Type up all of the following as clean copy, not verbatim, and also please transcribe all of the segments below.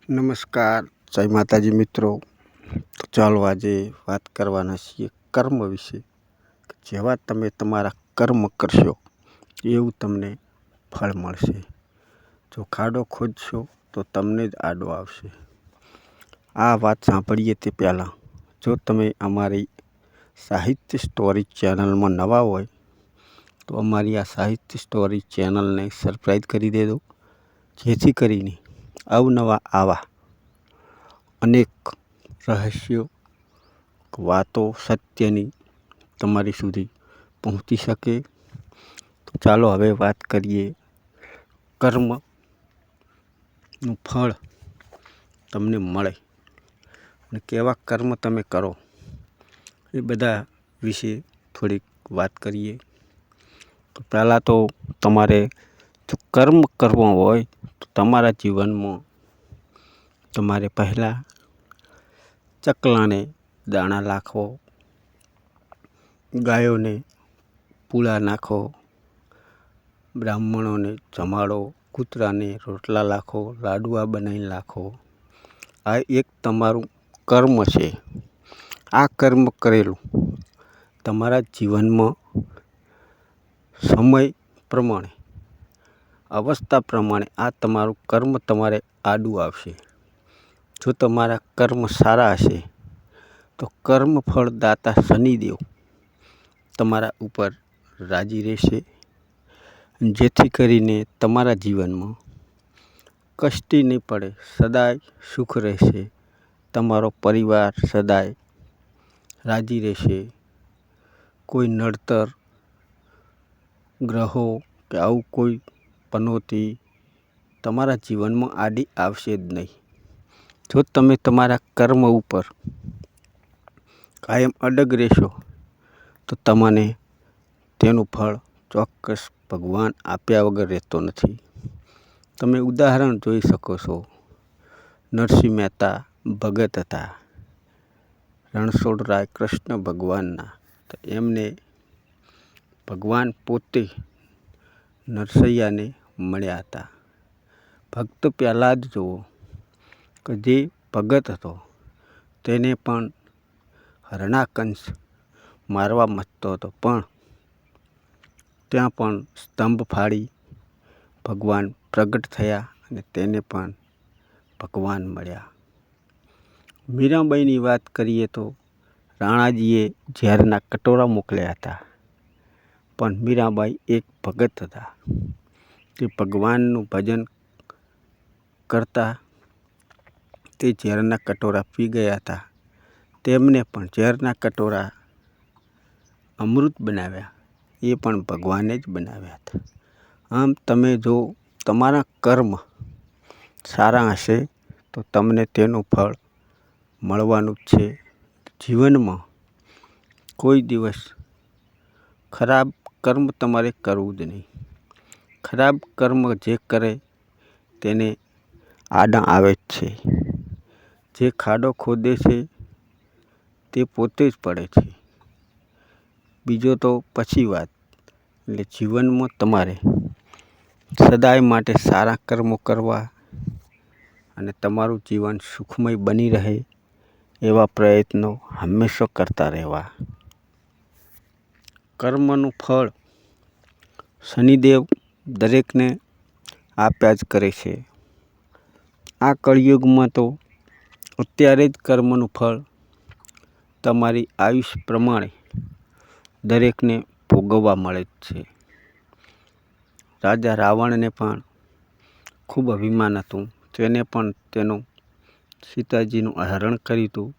નમસ્કાર, જય માતાજી મિત્રો. તો ચાલો આજે વાત કરવાના છીએ કર્મ વિશે. જેવા તમે તમારા કર્મ કરશો એવું તમને ફળ મળશે. જો ખાડો ખોદશો તો તમને જ આડો આવશે. આ વાત સાંભળીએ તે પહેલાં જો તમે અમારી સાહિત્ય સ્ટોરી ચેનલમાં નવા હોય તો અમારી આ સાહિત્ય સ્ટોરી ચેનલને સબસ્ક્રાઈબ કરી દેજો, જેથી કરીને અવનવા આવા અનેક રહસ્યો વાતો સત્યની તમારી સુધી પહોંચી શકે. તો ચાલો હવે વાત કરીએ કર્મનું ફળ તમને મળે અને કેવા કર્મ તમે કરો એ બધા વિશે થોડીક વાત કરીએ. તો પહેલાં તો તમારે જો કર્મ કરવો હોય તો તમારા જીવનમાં તમારે પહેલાં ચકલાને દાણા નાખો, ગાયોને પૂળા નાખો, બ્રાહ્મણોને જમાડો, કૂતરાને રોટલા નાખો, લાડવા બનાવીને નાખો. આ એક તમારું કર્મ છે. આ કર્મ કરેલું તમારા જીવનમાં સમય પ્રમાણે, અવસ્થા પ્રમાણે આ તમારું કર્મ તમારે આડું આવશે. જો તમારા કર્મ સારા હશે તો કર્મફળ દાતા શનિદેવ તમારા ઉપર રાજી રહેશે, જેથી કરીને તમારા જીવનમાં કષ્ટી નહીં પડે, સદાય સુખ રહેશે. તમારો પરિવાર સદાય રાજી રહેશે. કોઈ નડતર ગ્રહો કે આવું કોઈ પનોતી તમારા જીવનમાં આડી આવશે જ નહીં. જો તમે તમારા કર્મ ઉપર કાયમ અડગ રહેશો તો તમને તેનું ફળ ચોક્કસ ભગવાન આપ્યા વગર રહેતો નથી. તમે ઉદાહરણ જોઈ શકો છો. નરસિંહ મહેતા ભગત હતા, રણછોડરાય કૃષ્ણ ભગવાનના. તો એમને ભગવાન પોતે નરસૈયાને મળ્યા હતા. ભક્ત પહેલાં જ જુઓ કે જે ભગત હતો તેને પણ હરણાકંશ મારવા મચતો હતો, પણ ત્યાં પણ સ્તંભ ફાડી ભગવાન પ્રગટ થયા અને તેને પણ ભગવાન મળ્યા. મીરાબાઈની વાત કરીએ તો રાણાજીએ ઝેરના કટોરા મોકલ્યા હતા, પણ મીરાબાઈ એક ભગત હતા. તે ભગવાનનું ભજન કરતા તે ઝેરના કટોરા પી ગયા હતા. તેમને પણ ઝેરના કટોરા અમૃત બનાવ્યા, એ પણ ભગવાને જ બનાવ્યા હતા. આમ તમે જો તમારા કર્મ સારા હશે તો તમને તેનું ફળ મળવાનું જ છે. જીવનમાં કોઈ દિવસ ખરાબ કર્મ તમારે કરવું જ નહીં. ખરાબ કર્મ જે કરે તેને આડા આવે જ છે. જે ખાડો ખોદે છે તે પોતે જ પડે છે. બીજો તો પછી વાત. એટલે જીવનમાં તમારે સદાય માટે સારા કર્મો કરવા અને તમારું જીવન સુખમય બની રહે એવા પ્રયત્નો હંમેશા કરતા રહેવા. કર્મનું ફળ શનિદેવ દરેકને આપ્યા જ કરે છે. આ કળિયુગમાં તો અત્યારે જ કર્મનું ફળ તમારી આયુષ્ય પ્રમાણે દરેકને ભોગવવા મળે જ છે. રાજા રાવણને પણ ખૂબ અભિમાન હતું. તેને પણ તેનું સીતાજીનું હરણ કર્યું હતું,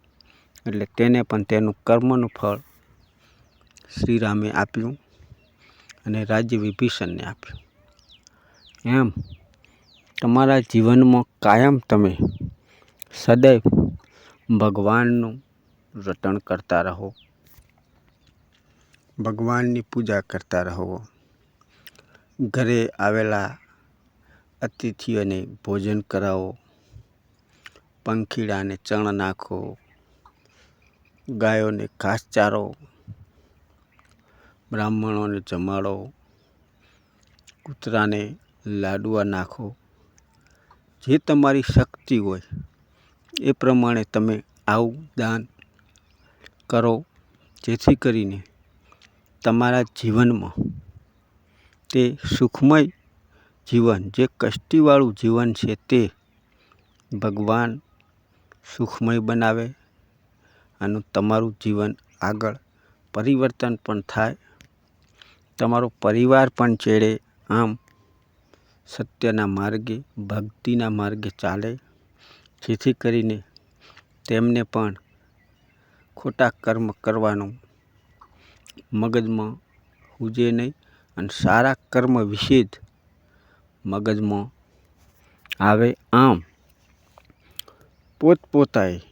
એટલે તેને પણ તેનું કર્મનું ફળ શ્રીરામે આપ્યું અને રાજ્ય વિભીષણને આપ્યું. એમ તમારા જીવનમાં કાયમ તમે સદૈવ ભગવાનનું રટણ કરતા રહો, ભગવાનની પૂજા કરતા રહો. ઘરે આવેલા અતિથિઓને ભોજન કરાવો, પંખીડાને ચણ નાખો, ગાયોને ઘાસચારો, બ્રાહ્મણોને જમાડો, કૂતરાને લાડવા નાખો. જે તમારી શક્તિ હોય એ પ્રમાણે તમે આવું દાન કરો, જેથી કરીને તમારા જીવનમાં તે સુખમય જીવન, જે કષ્ટીવાળું જીવન છે તે ભગવાન સુખમય બનાવે અને તમારું જીવન આગળ પરિવર્તન પણ થાય, તમારો પરિવાર પણ ચેડે, આમ સત્યના માર્ગે, ભક્તિના માર્ગે ચાલે, જેથી કરીને તેમને પણ ખોટા કર્મ કરવાનું મગજમાં હુજે નહીં અને સારા કર્મ વિશે જ મગજમાં આવે. આમ પોતપોતાએ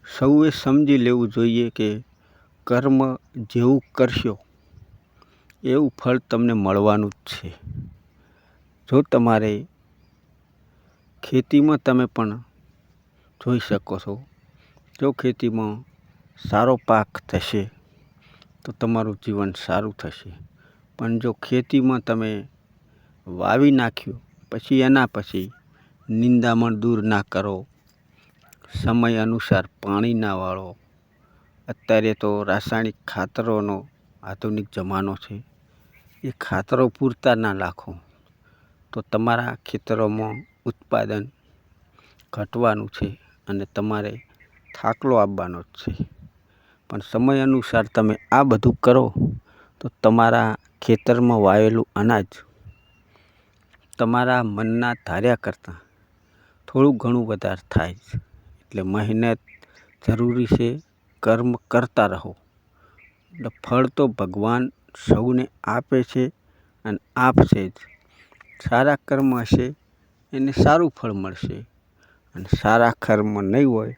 સૌએ સમજી લેવું જોઈએ કે કર્મ જેવું કરશો એવું ફળ તમને મળવાનું જ છે. જો તમારે ખેતીમાં તમે પણ જોઈ શકો છો, જો ખેતીમાં સારો પાક થશે તો તમારું જીવન સારું થશે, પણ જો ખેતીમાં તમે વાવી નાખ્યું પછી એના પછી નિંદામણ દૂર ના કરો, સમય અનુસાર પાણી ના વાળો, અત્યારે તો રાસાયણિક ખાતરોનો આધુનિક જમાનો છે, એ ખાતરો પૂરતા ના નાખો તો તમારા ખેતરોમાં ઉત્પાદન ઘટવાનું છે અને તમારે થાકલો આવવાનો જ છે. પણ સમય અનુસાર તમે આ બધું કરો તો તમારા ખેતરમાં વાવેલું અનાજ તમારા મનના ધાર્યા કરતાં થોડું ઘણું વધારે થાય છે. એટલે મહેનત જરૂરી છે, કર્મ કરતા રહો એટલે ફળ તો ભગવાન સૌને આપે છે અને આપશે જ. સારા કર્મ હશે એને સારું ફળ મળશે અને સારા કર્મ નહીં હોય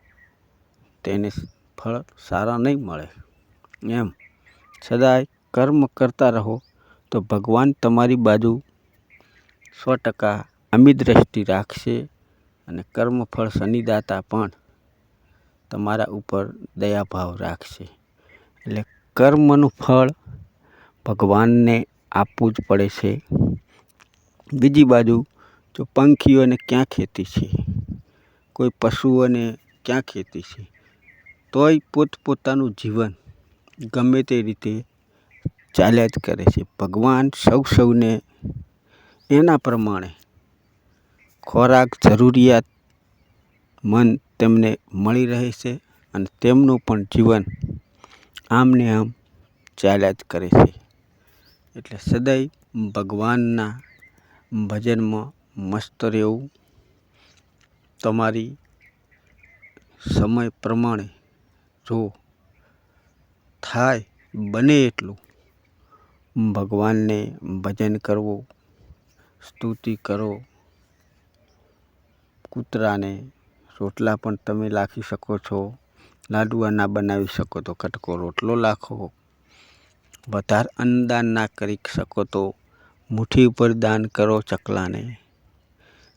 તેને ફળ સારા નહીં મળે. એમ સદાય કર્મ કરતા રહો તો ભગવાન તમારી બાજુ 100% અમી દ્રષ્ટિ રાખશે અને કર્મફળ શનિદાતા પણ તમારા ઉપર દયાભાવ રાખશે. એટલે કર્મનું ફળ ભગવાનને આપવું જ પડે છે. બીજી બાજુ જો પંખીઓને ક્યાં ખેતી છે, કોઈ પશુઓને ક્યાં ખેતી છે, તોય પોતપોતાનું જીવન ગમે તે રીતે ચાલ્યા જ કરે છે. ભગવાન સૌને એના પ્રમાણે ખોરાક જરૂરિયાતમંદ તેમને મળી રહે છે અને તેમનું પણ જીવન આમને આમ ચાલ્યા જ કરે છે. એટલે સદાય ભગવાનના ભજનમાં મસ્ત રહેવું, તમારી સમય પ્રમાણે જો થાય બને એટલું ભગવાનને ભજન કરવું, સ્તુતિ કરો, કૂતરાને રોટલા પણ તમે રાખી શકો છો, લાડવા ના બનાવી શકો તો કટકો રોટલો રાખો, વધારે અન્નદાન ના કરી શકો તો મુઠ્ઠી ઉપર દાન કરો ચકલાને,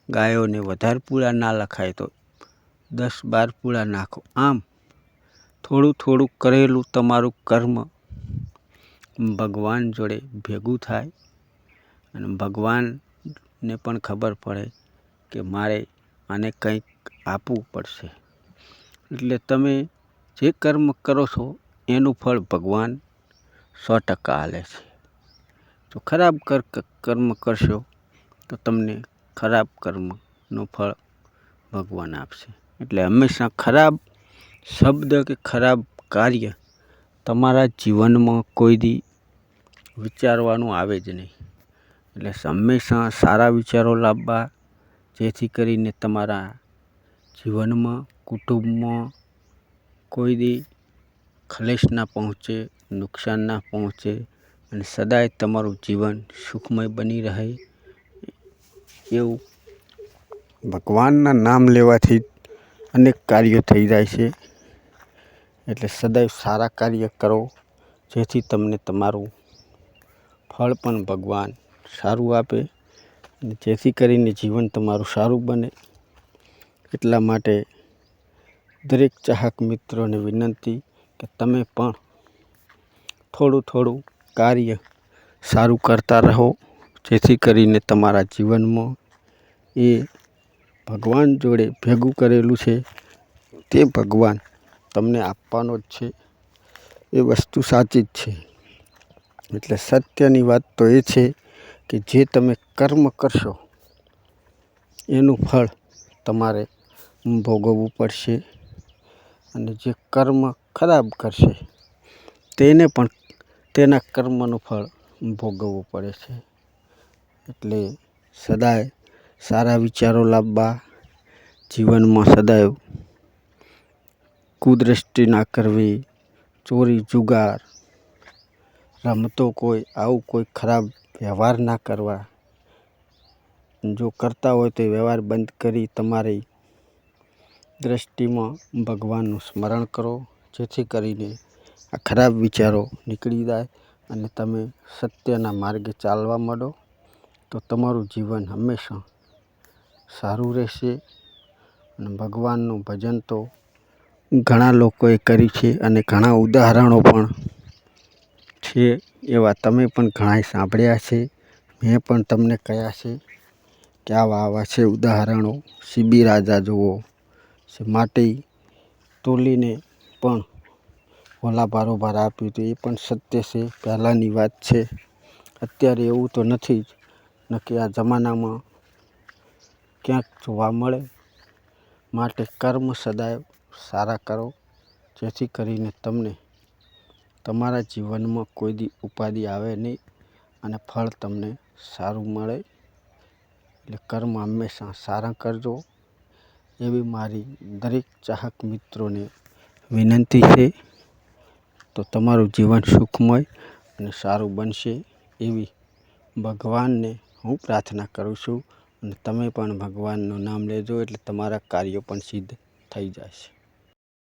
ગાયોને વધારે પૂળા ના લખાય તો 10-12 પૂળા નાખો. આમ થોડું થોડું કરેલું તમારું કર્મ ભગવાન જોડે ભેગું થાય અને ભગવાનને પણ ખબર પડે કે મારે આને કંઈક આપવું પડશે. એટલે તમે જે કર્મ કરો છો એનું ફળ ભગવાન 100% આલે છે. જો ખરાબ કર્મ કરશો તો તમને ખરાબ કર્મનું ફળ ભગવાન આપશે. એટલે હંમેશા ખરાબ શબ્દ કે ખરાબ કાર્ય તમારા જીવનમાં કોઈ દી વિચારવાનું આવે જ નહીં. એટલે હંમેશા સારા વિચારો લાવવા, જેથી કરીને તમારા જીવનમાં, કુટુંબમાં કોઈ દી ખલેશ ના પહોંચે, નુકસાન ના પહોંચે અને સદાય તમારું જીવન સુખમય બની રહે. એવું ભગવાનના નામ લેવાથી અનેક કાર્યો થઈ જાય છે. એટલે સદાય સારા કાર્ય કરો, જેથી તમને તમારું ફળ પણ ભગવાન સારું આપે અને જેથી કરીને જીવન તમારું સારું બને. એટલા માટે દરેક ચાહક મિત્રોને વિનંતી કે તમે પણ થોડું થોડું કાર્ય સારું કરતા રહો, જેથી કરીને તમારા જીવનમાં એ ભગવાન જોડે ભેગું કરેલું છે તે ભગવાન તમને આપવાનો જ છે. એ વસ્તુ સાચી જ છે. એટલે સત્યની વાત તો એ છે કે જે તમે કર્મ કરશો એનું ફળ તમારે ભોગવવું પડશે. અને જે કર્મ ખરાબ કરશે તેને પણ તેના કર્મનું ફળ ભોગવવું પડે છે. એટલે સદાય સારા વિચારો લાવવા, જીવનમાં સદાય કુદ્રષ્ટિ ના કરવી, ચોરી જુગાર, રમતો આવું કોઈ ખરાબ વ્યવહાર ના કરવા. જો કરતા હોય તો વ્યવહાર બંધ કરી તમારી દ્રષ્ટિમાં ભગવાનનું સ્મરણ કરો, જેથી કરીને આ ખરાબ વિચારો નીકળી જાય અને તમે સત્યના માર્ગે ચાલવા માંડો. તો તમારું જીવન હંમેશા સારું રહેશે. અને ભગવાનનું ભજન તો ઘણા લોકોએ કર્યું છે અને ઘણા ઉદાહરણો પણ છે. એવા તમે પણ ઘણાએ સાંભળ્યા છે. મેં પણ તમને કહ્યા છે કે આવા છે ઉદાહરણો. સીબી રાજા જુઓ, માટી તોલીને પણ ઓલા બારોબાર આપ્યું હતું. એ પણ સત્ય છે, પહેલાંની વાત છે. અત્યારે એવું તો નથી જ, નક્કી આ જમાનામાં ક્યાંક જોવા મળે. માટે કર્મ સદાય સારા કરો, જેથી કરીને તમને તમારા જીવનમાં કોઈ દી ઉપાધિ આવે નહીં અને ફળ તમને સારું મળે. એટલે કર્મ હંમેશા સારા કરજો, એવી મારી દરેક ચાહક મિત્રોને વિનંતી છે. તો તમારું જીવન સુખમય અને સારું બનશે એવી ભગવાનને હું પ્રાર્થના કરું છું. અને તમે પણ ભગવાનનું નામ લેજો એટલે તમારા કાર્યો પણ સિદ્ધ થઈ જશે.